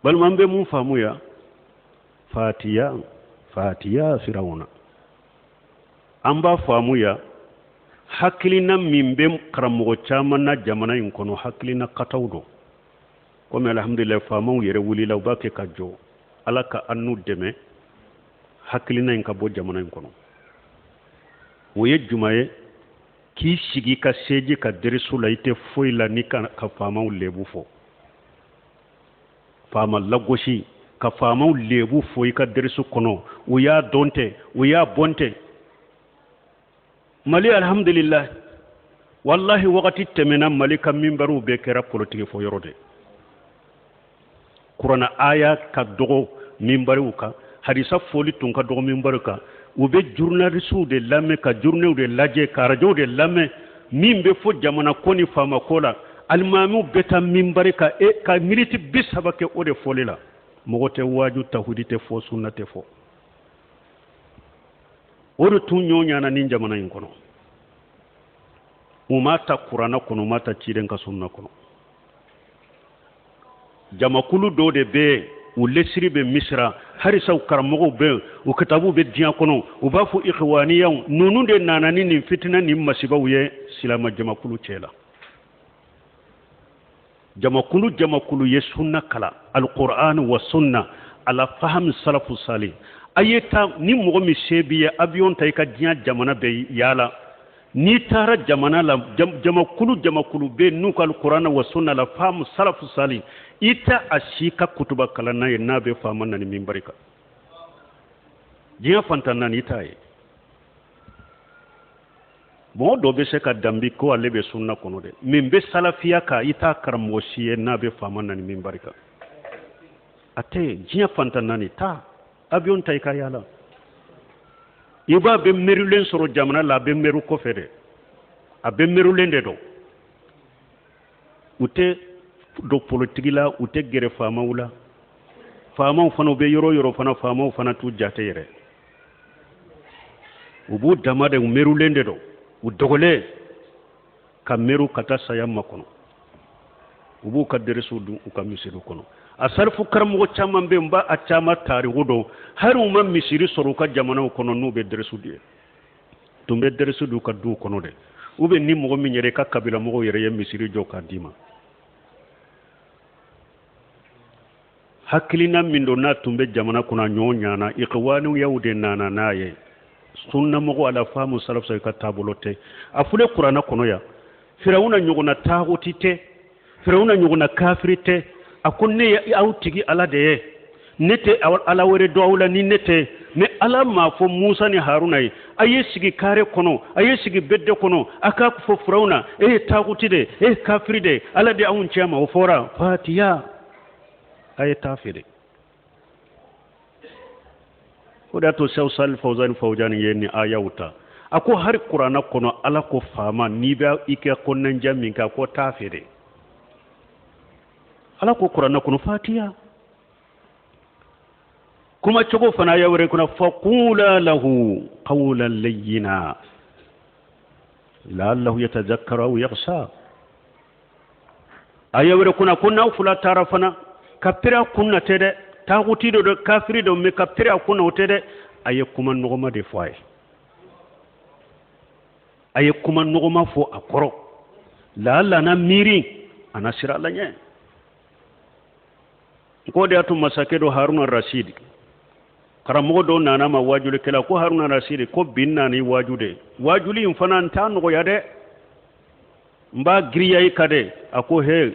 balman be mun famuya fatiya firawuna an ba famuya hakilina min be karamɔgɔ caman na jamana in kɔnɔ hakilina kataw do komi alhamdulillah faamaw yɛrɛ wulila u b'a kɛ ka jɔ ala ka an n'u dɛmɛ hakilina in ka bɔ jamana in kɔnɔ o ye juma ye k'i sigi ka seji ka derisu la i tɛ foyi la ni ka faamaw lebu fɔ faama lagosi ka faamaw lebu fɔ i ka derisu kɔnɔ u y'a dɔn tɛ u y'a bɔn tɛ mali alhamdulillah wallahi wakati tɛmɛna mali ka minbariw bɛɛ kɛra politiki fɔ yɔrɔ de kurana aya ka dɔgɔ minbariw kan hadisa foli tun ka dɔgɔ minbariw kan u bɛ journalistw de lamɛn ka journées de lajɛ ka radio de lamɛn min bɛ fɔ jamana ko ni faama ko la alimamiw bɛ taa minbari ka ka miniti 30 kɛ o de fɔli la mɔgɔ tɛ waaju tawhidi tɛ fɔ sunna tɛ fɔ o de tun ɲɔ ɲana ni jamana in kɔnɔ u ma ta kurana kɔnɔ u ma ta ciden ka sunna kɔnɔ jamakulu dɔw de bɛ u lesiri bɛ misira harisaw karamɔgɔw bɛ u kitabu bɛ diɲɛ kɔnɔ u b'a fɔ ikhwaniyaw ninnu de nana ni nin fitina ni masibaw ye silama jamakulu cɛ la jamakulu ye sunna kala alquran wa sunna ala faham salafu salih ayeta ni mɔgɔ min se bi ye avion ta i ka diɲɛ jamana bɛ yala ni taara jamana la jamakulu bɛ n'u ka alquran wa sunna la faham salafu salih ita a si ka kutuba kalanna ye n'a bɛ faama na ni minbari kan diɲɛ fantan naani i t'a ye mɔgɔ dɔ bɛ se ka danbi ko ale bɛ sunna kɔnɔ dɛ min bɛ salafiya kan i t'a karamɔgɔ si ye n'a bɛ faama na ni minbari kan a tɛ diɲɛ fantan naani taa avion ta i ka yala i b'a bɛ mɛrilen sɔrɔ jamana la a bɛ mɛru kɔfɛ dɛ a bɛ mɛrulen de dɔn u tɛ do politiki la u tɛ gɛrɛ faamaw la faamaw fana bɛ yɔrɔ yɔrɔ fana faamaw fana t'u jate yɛrɛ u b'u dama de u mɛrulen de dɔn u dɔgɔlen ka mɛru ka taa saya makɔnɔ u b'u ka deresiw dun u ka misiriw kɔnɔ a sarifu karamɔgɔ caman bɛ yen n b'a a caman taariku dɔn hali u ma misiri sɔrɔ u ka jamanaw kɔnɔ n'u bɛ deresiw de ye tun bɛ deresiw d'u ka duw kɔnɔ dɛ u bɛ ni mɔgɔ min yɛrɛ i ka kabila mɔgɔw yɛrɛ ye misiri jɔ k'a d'i ma hakilina min don n'a tun bɛ jamana kɔnɔ a ɲɔgɔn ɲana ikhwaniw yaw de nana n'a ye sunna mɔgɔ ala faamu salafu salih ka taabolo tɛ a fɔlen kuranɛ kɔnɔ yan firawuna ɲɔgɔnna taaguti tɛ firawuna ɲɔgɔnna kafiri tɛ a ko ne ye aw tigi ala de ye ne tɛ ala wɛrɛ dɔn aw la ni ne tɛ mais ala m'a fɔ musa ni haruna ye a ye sigi kare kɔnɔ a ye sigi bedde kɔnɔ a k'a fɔ firawuna e ye taaguti de e ye kafiri de ala de anw cɛ ma o fɔra fatiya a ye taa feere o de y'a to Sheikh Salih Fawzan ye ni ayaw ta a ko hari kuranɛ kɔnɔ ala ko faama n'i bɛ i kɛ kɔnɔnajɛ min kɛ a ko taa feere ala ko kuranɛ kɔnɔ fatiya kuma cogo fana aya wɛrɛ kɔnɔ faqula lahu qawlan layyina la'allahu yatadhakkaru aw yakhsha aya wɛrɛ kɔnɔ ko n'aw fula taara fana ka pere kunna tɛ dɛ taaguti do kafiri do mais ka pere kunna o tɛ dɛ a ye kuma nɔgɔma de fɔ a ye a ye kuma nɔgɔma fɔ a kɔrɔ la'alla na miiri a na sira la ɲɛ ko de y'a to masakɛ dɔ haruna rashid karamɔgɔ dɔw nana ma waajulikɛla ko haruna rashid ko bin nana i waaju de waajuli in fana n t'a nɔgɔya dɛ n b'a giriya i ka dɛ a ko he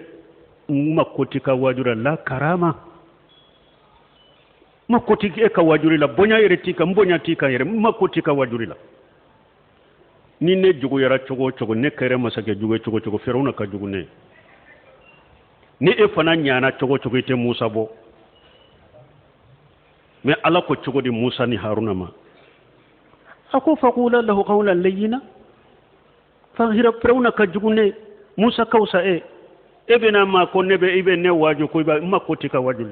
n ma koti ka waajura la karama ma koti e ka waajuri la bonya yɛrɛ t'i kan n bonya t'i kan yɛrɛ n ma koti ka waajuri la ni ne juguyara cogo o cogo ne kɛra masakɛ jugu cogo o cogo firawuna ka jugu ne ni e fana ɲana cogo o cogo i tɛ musa bɔ mais ala ko cogo di musa ni haruna ma a ko faqula lahu qawlan layyina firawuna ka jugu ne musa kawsa e bɛna ma ko ne bɛ i bɛ ne waaju ko i b'a ma koti ka waaju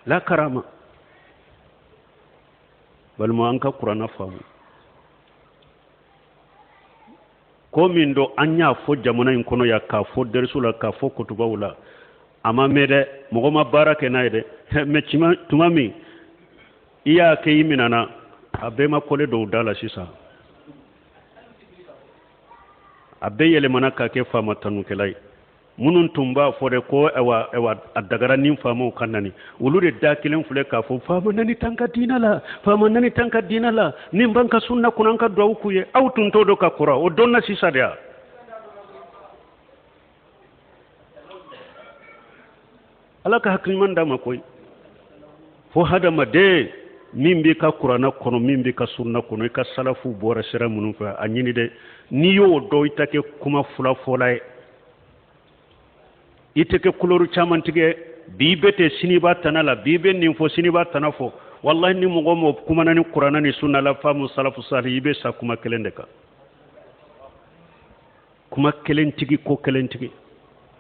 la karama balima an ka kuranɛ faamu ko min do an y'a fɔ jamana in kɔnɔ ya k'a fɔ derisu la k'a fɔ kutubaw la a ma mɛn dɛ mogo ma bara ke nay de me cima tumami iya ke yiminana abe ma kole do dala sisa abe yele manaka ke fama tanu ke lay munun tumba fore ko ewa adagara nin fama kanani ulude dakilen fule ka fo fama nani tanka dinala fama nani tanka dinala nin banka sunna kunanka do kuye awtun to do ka kura o donna sisa dia alaka hakliman da makoy fo hada made min bi ka qur'ana kono min bi ka sunna kono ka salafu bora sira munun fa anyini de ni yo do itake kuma fula folay itake kuloru chamantige bibete siniba tanala bibe nin fo siniba tanafo wallahi ni mugo mo kuma nani qur'ana ni sunna la famu salafu salih be sa kuma kelendeka kuma kelentigi ko kelentigi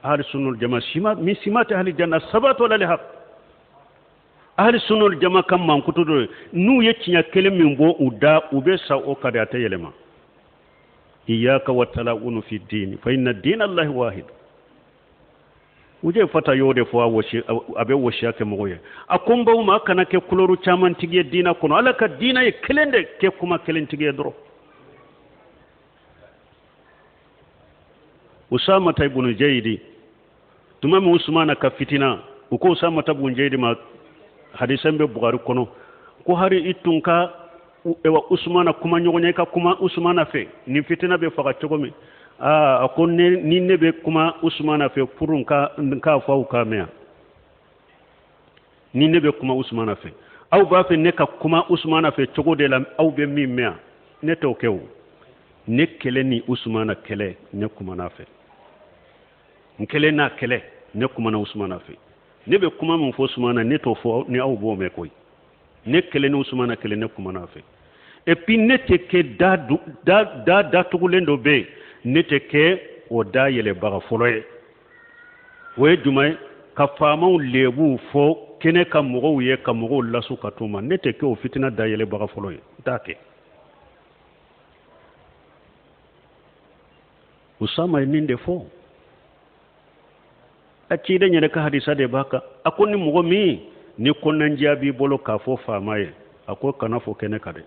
ahli sunnul jama sima mi simata ahli janna sabat wala lihaq ahli sunnul jama kam man kutudo nu yecinya kelem min bo uda ube sa o kada ta yelema iyyaka wa talawunu fi din fa inna din allahi wahid uje fata yode fo woshi abe woshi ake moye akumba ma kana ke kuloru chaman tige dina kono alaka dina e kelende ke kuma kelentige dro usama ibn jaydi tumam usmana ka fitina uko usama ibn jaydi ma hadisan be bukhari kono ko hari itunka ewa usmana kuma nyogonye ka kuma usmana fe ni fitina be faka chogomi akon ni ne be kuma usmana fe purun ka faw ka mea ni ne be kuma usmana fe aw ba fe ne ka kuma usmana fe chogo de la aw be mi mea ne to kew ne kele ni usmana kele ne kuma na fe nkele na kele ne kuma na usmana fe ne be kuma mun fo usmana ne to fo ne aw bo me koy ne kele ni usmana kele ne kuma na fe et puis ne te ke da tugulendo be ne te ke o da yele baga foloye we dumay ka famaw lebu fo kene ka mogo ye ka mogo lasu ka tuma ne te ke o fitina da yele baga foloye take usama ninde fo ci da nyere ka hadisa de baka akoni mogo mi ni konan jabi bolo ka fo famaye ako kana fo kene kade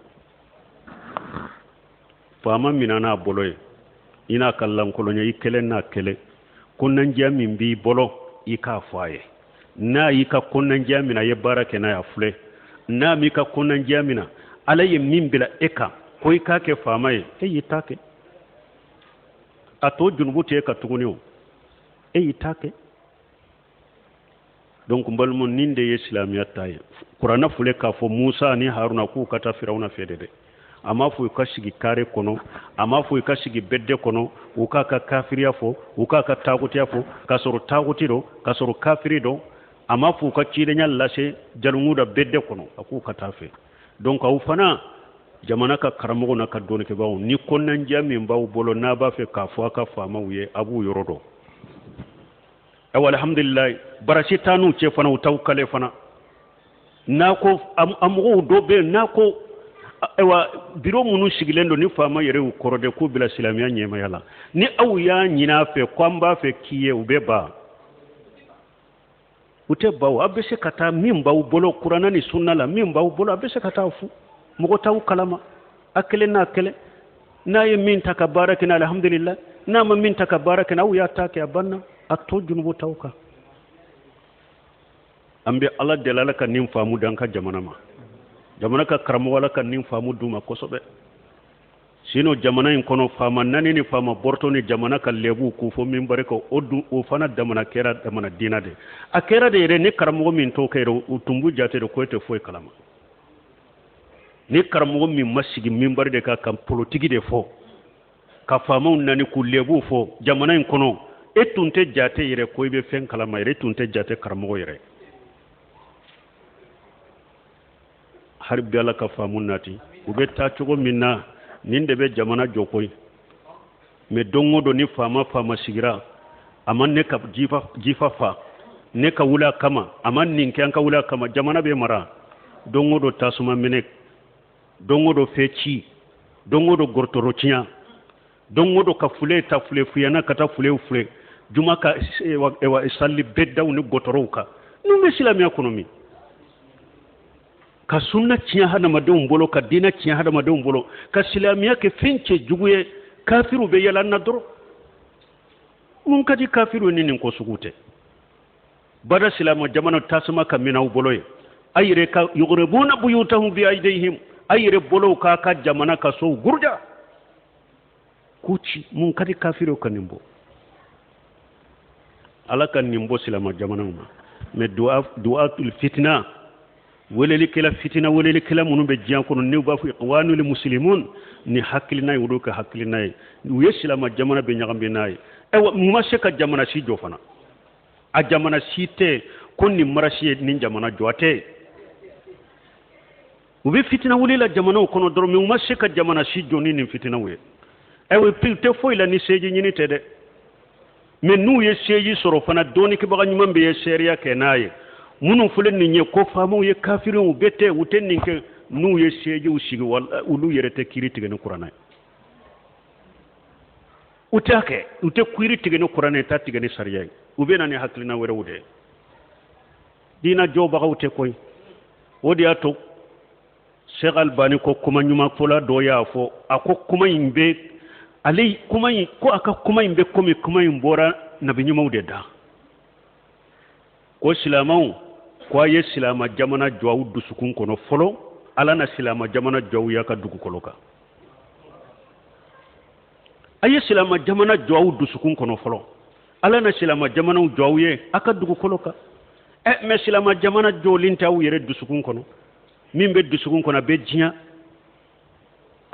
fama minana boloye ina kallan kolonya ikelen na kele konan jami bi bolo ika faye na yika konan jami na ye barake na ya fule na mi ka konan jami na alaye min bila eka ko ika ke famaye yitake ato junubute ka tuguniyo yitake donc mbalmo ninde ye islamiyat taye qur'ana fule ka fo musa ni haruna ku kata firawna fedede ama fu ka sigi kare kono ama fu ka sigi bedde kono u ka ka kafiriya fo u ka ka tagutiya fo ka soro tagutido ka soro kafirido ama fu ka cide nyal lase jalunguda bedde kono aku ka tafe donc au fana jamana ka karamogo na ka doni ke bawo ni konnan jami mbaw bolo na ba fe ka fo ka fama wiye abu yorodo alhamdulillah barashi tanu ce fana utaukale fana nako amugo do be nako ewa biro munu sigilendo ni fama yere u korode ku bila silamiya nyema yala ni aw ya nyina fe kwamba fe kiye ubeba ute bawo abese kata mimba u bolo qur'ana ni sunna la mimba u bolo abese kata fu mugo taw kalama akele na akele na ye min takabarakina alhamdulillah na ma min takabarakina aw ya take abanna atto junubu tawka ambe ala delala kan nim famu danka jamana ka karamo wala kan nim famu duma kosobe sino jamana in kono fama nani ni fama borto ni jamana ka lebu ku fo min bare ko odu o fana damana kera damana dinade akera de re ni karamo min to kayro utumbu jate de ko te foy kalama ni karamo min masigi min bare de ka kam politique de fo ka fama nani ku lebu fo jamana in kono etunte jate yere ko be fen kalama yere tunte jate karamo yere harbi ala ka famun nati ube ta cogo minna ninde be jamana jokoy me dongo do ni fama sigira aman ne ka jifa fa ne ka wula kama aman nin kan ka wula kama jamana be mara dongo do tasuma menek dongo do feci dongo do gortorochiya dongo do ka fule ta fule fuyana kata fule juma ka ewa salli bedda ni gotoroka be silamiya kono min ka sunna tiɲɛ hadamadenw bolo ka diinɛ tiɲɛ hadamadenw bolo ka silamiya kɛ fɛn cɛ jugu ye kafiru be yalan na dɔrɔn mun ka di kafiru ni nin ko sugu tɛ bada silama jamana tasuma ka minɛw bolo ye a yɛrɛ ka yugribuna buyutahum bi aydihim a yɛrɛ bolow k'a ka jamana ka sow gurja k'u ci mun ka di kafiru ka nin bɔ ala ka nin bɔ silama jamanaw ma mais du'atul fitna weleli kɛla fitina weleli kɛla minnu bɛ diɲɛ kɔnɔ n'u b'a fɔ ikhwanul muslimun ni hakilina ye olu ka hakilina ye u ye silama jamana bɛ ɲagami n'a ye mun ma se ka jamana si jɔ fana a jamana si tɛ ko nin marasi ye nin jamana jɔ a tɛ u bɛ fitina wulila jamanaw kɔnɔ dɔrɔn mais u ma se ka jamana si jɔ ni nin fitinaw ye u tɛ foyi la ni seeji ɲini tɛ dɛ mais n'u ye seeji sɔrɔ fana dɔɔnikɛbaga ɲuman bɛ ye seereya kɛ n'a ye minnu filɛ nin ye ko faamaw ye kafirinw bɛɛ tɛ u tɛ nin kɛ n'u ye seejiw sigi olu yɛrɛ tɛ kiiri tigɛ ni kuranɛ u t'a kɛ u tɛ kiiri tigɛ ni kuranɛ ta tigɛ ni sariya ye u bɛ na ni hakilina wɛrɛw de ye diina jɔbagaw tɛ koyi o de y'a to Sheikh Albani ko kuma ɲuman fɔla dɔ y'a fɔ a ko kuma in bɛ ale kuma in ko a ka kuma in bɛ komi kuma in bɔra nabi ɲumanw de da ko silamɛw ko a ye silama jamana jɔ aw dusukun kɔnɔ fɔlɔ ala na silama jamana jɔ aw y'a ka dugukolo kan a ye silama jamana jɔ aw dusukun kɔnɔ fɔlɔ ala na silama jamanaw jɔ aw ye a ka dugukolo kan mais silama jamana jɔlen tɛ aw yɛrɛ dusukun kɔnɔ min bɛ dusukun kɔnɔ a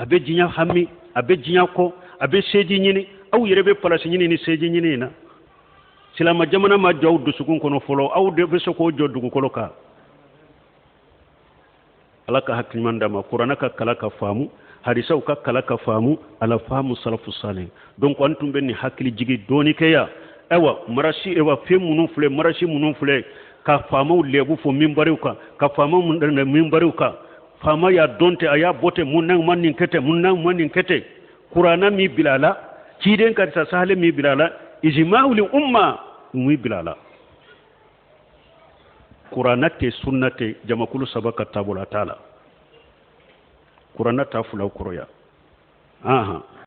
bɛ diɲɛ hami a bɛ diɲɛ kɔ a bɛ seeji ɲini aw yɛrɛ bɛ palasi ɲini ni seeji ɲini in na silama jamana ma jɔ aw dusukun kɔnɔ fɔlɔ aw de bɛ se k'o jɔ dugukolo kan ala ka hakiliman d'a ma kuranɛ ka kala ka faamu hadisaw ka kala ka faamu ala faamu salafu salih donc an tun bɛ nin hakili jigi dɔɔni kɛ yan marasi fɛn minnu filɛ marasi minnu filɛ ka faamaw lebu fo minbariw kan ka faamaw mun dana minbariw kan faama y'a dɔn tɛ a y'a bɔ tɛ mun na man nin kɛ tɛ mun na man nin kɛ tɛ kuranɛ min bila la ciden karisa sahale min bila la ijma'ul umma min bila la kuranɛ tɛ sunna tɛ jamakulu saba ka taabolo t'a la kuranɛ t'a fulaw kɔrɔ ya